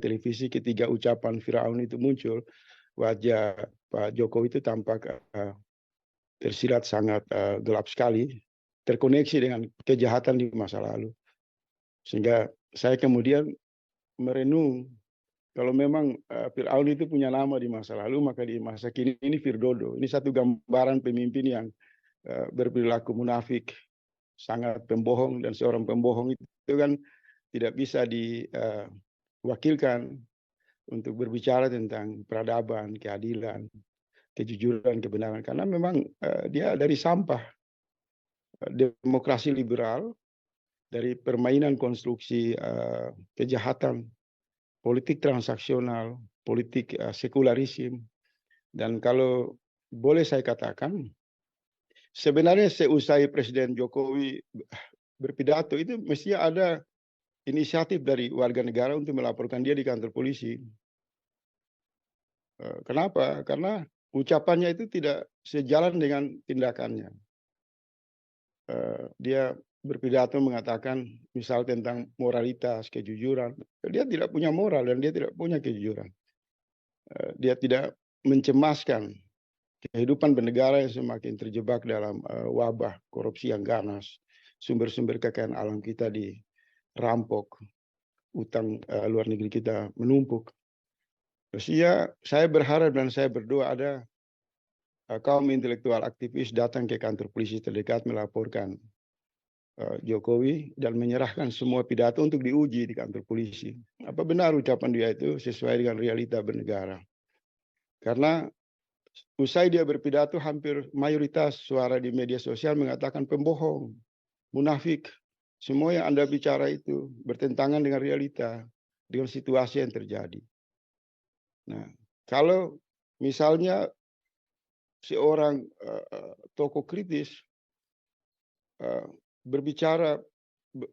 televisi ketika ucapan Firaun itu muncul, wajah Pak Jokowi itu tampak tersirat sangat gelap sekali, terkoneksi dengan kejahatan di masa lalu. Sehingga saya kemudian merenung, kalau memang Firaun itu punya nama di masa lalu, maka di masa kini ini Firdodo. Ini satu gambaran pemimpin yang berperilaku munafik, sangat pembohong, dan seorang pembohong itu kan tidak bisa diwakilkan untuk berbicara tentang peradaban, keadilan, kejujuran, kebenaran. Karena memang dia dari sampah demokrasi liberal, dari permainan konstruksi kejahatan, politik transaksional, politik sekularisme. Dan kalau boleh saya katakan, sebenarnya seusai Presiden Jokowi berpidato itu mestinya ada inisiatif dari warga negara untuk melaporkan dia di kantor polisi. Kenapa? Karena ucapannya itu tidak sejalan dengan tindakannya. Dia berpidato mengatakan misal tentang moralitas, kejujuran. Dia tidak punya moral dan dia tidak punya kejujuran. Dia tidak mencemaskan kehidupan bernegara yang semakin terjebak dalam wabah korupsi yang ganas, sumber-sumber kekayaan alam kita dirampok, utang luar negeri kita menumpuk. Mestinya saya berharap dan saya berdoa ada kaum intelektual aktivis datang ke kantor polisi terdekat melaporkan Jokowi dan menyerahkan semua pidato untuk diuji di kantor polisi. Apa benar ucapan dia itu sesuai dengan realita bernegara? Karena usai dia berpidato, hampir mayoritas suara di media sosial mengatakan pembohong, munafik. Semua yang Anda bicara itu bertentangan dengan realita, dengan situasi yang terjadi. Nah, kalau misalnya seorang tokoh kritis berbicara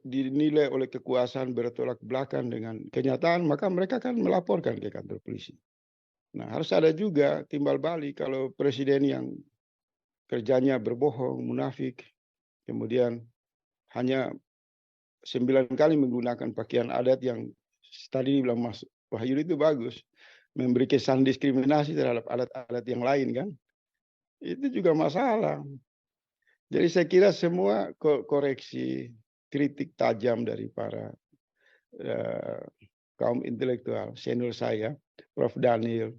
dinilai oleh kekuasaan bertolak belakang dengan kenyataan, maka mereka akan melaporkan ke kantor polisi. Nah, harus ada juga timbal balik kalau presiden yang kerjanya berbohong, munafik, kemudian hanya 9 kali menggunakan pakaian adat yang tadi bilang Mas Wahyu itu bagus, memberi kesan diskriminasi terhadap adat-adat yang lain kan, itu juga masalah. Jadi saya kira semua koreksi, kritik tajam dari para kaum intelektual senior saya, Prof. Daniel,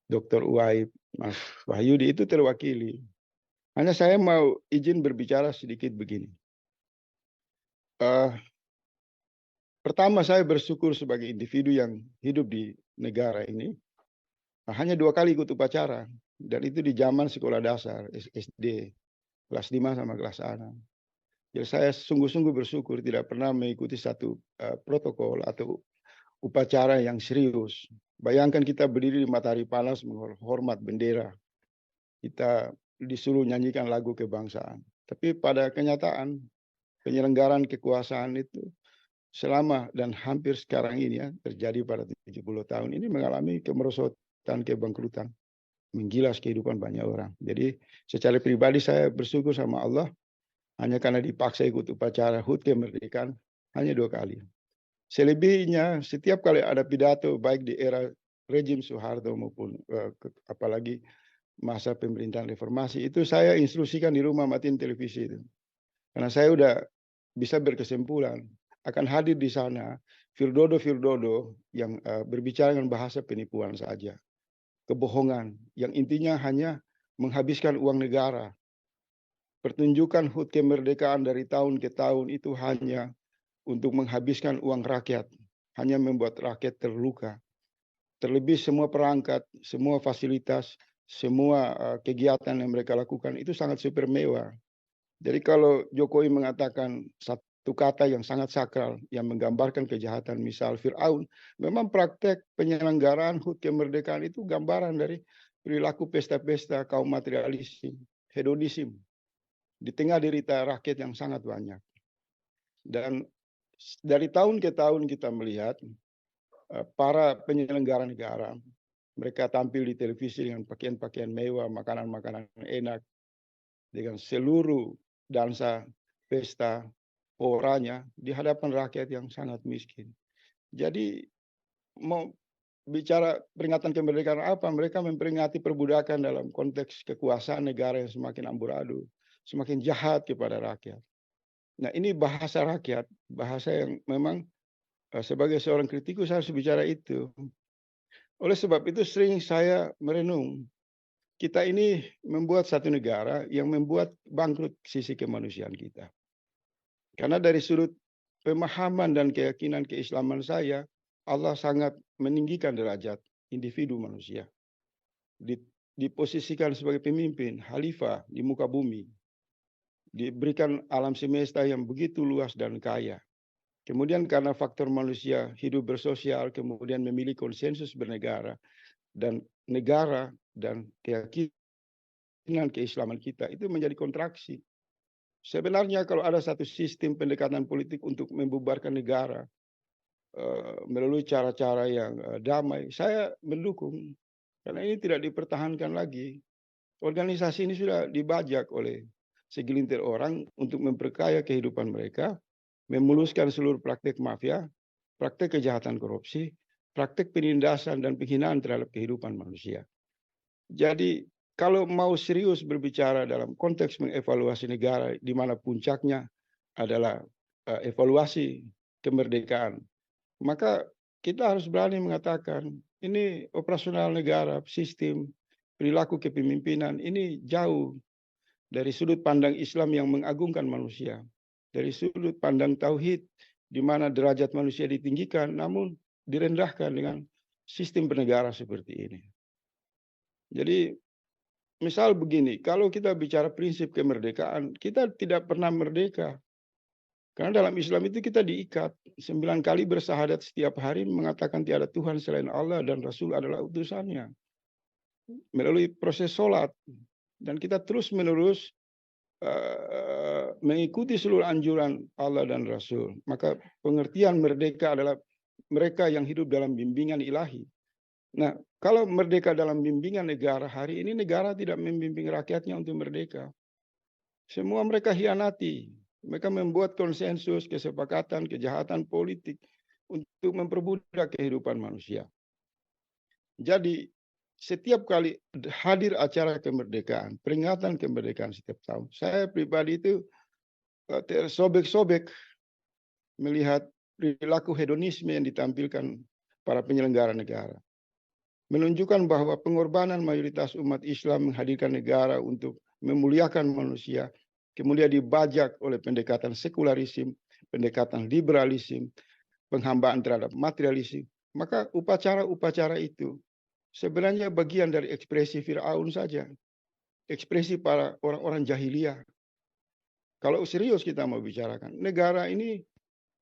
Dr. Uwaib, Mas Wahyudi itu terwakili. Hanya saya mau izin berbicara sedikit begini. Pertama, saya bersyukur sebagai individu yang hidup di negara ini. Hanya 2 kali ikut upacara, dan itu di zaman sekolah dasar, SD, kelas 5 sama kelas 6. Jadi saya sungguh-sungguh bersyukur tidak pernah mengikuti satu protokol atau upacara yang serius. Bayangkan kita berdiri di matahari panas menghormat bendera. Kita disuruh nyanyikan lagu kebangsaan. Tapi pada kenyataan penyelenggaraan kekuasaan itu selama dan hampir sekarang ini ya, terjadi pada 70 tahun ini mengalami kemerosotan, kebangkrutan, menggilas kehidupan banyak orang. Jadi secara pribadi saya bersyukur sama Allah hanya karena dipaksa ikut upacara HUT kemerdekaan hanya 2 kali. Selebihnya setiap kali ada pidato baik di era rejim Soeharto maupun apalagi masa pemerintahan reformasi itu saya instruksikan di rumah matiin televisi itu. Karena saya udah bisa berkesimpulan akan hadir di sana Firdodo yang berbicara dengan bahasa penipuan saja. Kebohongan yang intinya hanya menghabiskan uang negara. Pertunjukan HUT kemerdekaan dari tahun ke tahun itu hanya untuk menghabiskan uang rakyat, hanya membuat rakyat terluka. Terlebih semua perangkat, semua fasilitas, semua kegiatan yang mereka lakukan itu sangat super mewah. Jadi kalau Jokowi mengatakan satu kata yang sangat sakral yang menggambarkan kejahatan, misal Firaun, memang praktek penyelenggaraan HUT kemerdekaan itu gambaran dari perilaku pesta-pesta kaum materialisme, hedonisme di tengah derita rakyat yang sangat banyak. Dan dari tahun ke tahun kita melihat para penyelenggara negara, mereka tampil di televisi dengan pakaian-pakaian mewah, makanan-makanan enak, dengan seluruh dansa, pesta, oranya di hadapan rakyat yang sangat miskin. Jadi mau bicara peringatan kemerdekaan apa, mereka memperingati perbudakan dalam konteks kekuasaan negara yang semakin amburadul, semakin jahat kepada rakyat. Nah, ini bahasa rakyat, bahasa yang memang sebagai seorang kritikus harus bicara itu. Oleh sebab itu sering saya merenung, kita ini membuat satu negara yang membuat bangkrut sisi kemanusiaan kita. Karena dari sudut pemahaman dan keyakinan keislaman saya, Allah sangat meninggikan derajat individu manusia. Diposisikan sebagai pemimpin, khalifah di muka bumi. Diberikan alam semesta yang begitu luas dan kaya. Kemudian karena faktor manusia hidup bersosial, kemudian memilih konsensus bernegara, dan negara dan keyakinan keislaman kita itu menjadi kontraksi. Sebenarnya kalau ada satu sistem pendekatan politik untuk membubarkan negara melalui cara-cara yang damai, saya mendukung. Karena ini tidak dipertahankan lagi. Organisasi ini sudah dibajak oleh segelintir orang untuk memperkaya kehidupan mereka, memuluskan seluruh praktek mafia, praktek kejahatan korupsi, praktek penindasan dan penghinaan terhadap kehidupan manusia. Jadi kalau mau serius berbicara dalam konteks mengevaluasi negara di mana puncaknya adalah evaluasi kemerdekaan, maka kita harus berani mengatakan ini operasional negara, sistem, perilaku kepemimpinan ini jauh dari sudut pandang Islam yang mengagungkan manusia, dari sudut pandang tauhid di mana derajat manusia ditinggikan namun direndahkan dengan sistem bernegara seperti ini. Jadi misal begini, kalau kita bicara prinsip kemerdekaan, kita tidak pernah merdeka. Karena dalam Islam itu kita diikat 9 kali bersahadat setiap hari mengatakan tiada Tuhan selain Allah dan Rasul adalah utusannya. Melalui proses sholat. Dan kita terus menerus mengikuti seluruh anjuran Allah dan Rasul. Maka pengertian merdeka adalah mereka yang hidup dalam bimbingan ilahi. Nah, kalau merdeka dalam bimbingan negara, hari ini negara tidak membimbing rakyatnya untuk merdeka. Semua mereka hianati. Mereka membuat konsensus, kesepakatan, kejahatan politik untuk memperbudak kehidupan manusia. Jadi, setiap kali hadir acara kemerdekaan, peringatan kemerdekaan setiap tahun, saya pribadi itu tersobek-sobek melihat perilaku hedonisme yang ditampilkan para penyelenggara negara. Menunjukkan bahwa pengorbanan mayoritas umat Islam menghadirkan negara untuk memuliakan manusia, kemudian dibajak oleh pendekatan sekularisme, pendekatan liberalisme, penghambaan terhadap materialisme, maka upacara-upacara itu sebenarnya bagian dari ekspresi Fir'aun saja, ekspresi para orang-orang jahiliyah. Kalau serius kita mau bicarakan, negara ini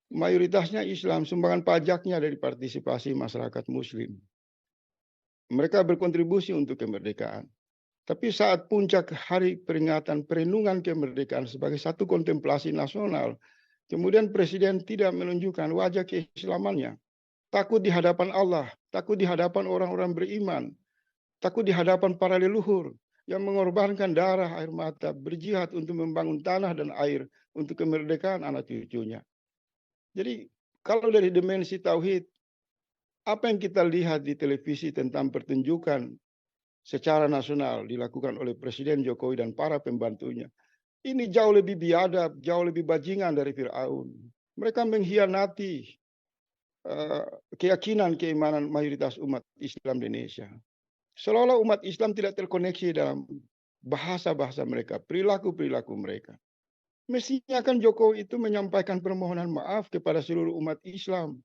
mayoritasnya Islam, sumbangan pajaknya dari partisipasi masyarakat Muslim. Mereka berkontribusi untuk kemerdekaan. Tapi saat puncak hari peringatan perenungan kemerdekaan sebagai satu kontemplasi nasional, kemudian Presiden tidak menunjukkan wajah keislamannya. Takut di hadapan Allah, takut di hadapan orang-orang beriman, takut di hadapan para leluhur yang mengorbankan darah, air mata, berjihad untuk membangun tanah dan air untuk kemerdekaan anak cucunya. Jadi kalau dari dimensi tauhid, apa yang kita lihat di televisi tentang pertunjukan secara nasional dilakukan oleh Presiden Jokowi dan para pembantunya, ini jauh lebih biadab, jauh lebih bajingan dari Fir'aun. Mereka mengkhianati keyakinan, keimanan mayoritas umat Islam di Indonesia. Seolah-olah umat Islam tidak terkoneksi dalam bahasa-bahasa mereka, perilaku-perilaku mereka. Mestinya kan Jokowi itu menyampaikan permohonan maaf kepada seluruh umat Islam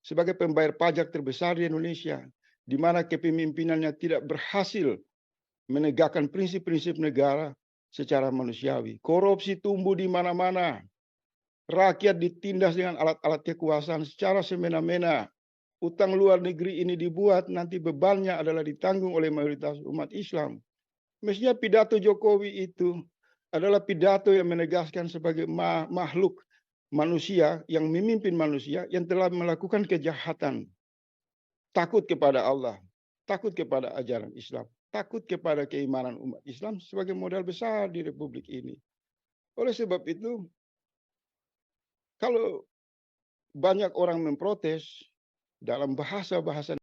sebagai pembayar pajak terbesar di Indonesia, di mana kepemimpinannya tidak berhasil menegakkan prinsip-prinsip negara secara manusiawi. Korupsi tumbuh di mana-mana. Rakyat ditindas dengan alat-alat kekuasaan secara semena-mena. Utang luar negeri ini dibuat, nanti bebannya adalah ditanggung oleh mayoritas umat Islam. Mestinya pidato Jokowi itu adalah pidato yang menegaskan sebagai makhluk manusia yang memimpin manusia yang telah melakukan kejahatan. Takut kepada Allah, takut kepada ajaran Islam, takut kepada keimanan umat Islam sebagai modal besar di Republik ini. Oleh sebab itu, kalau banyak orang memprotes dalam bahasa-bahasa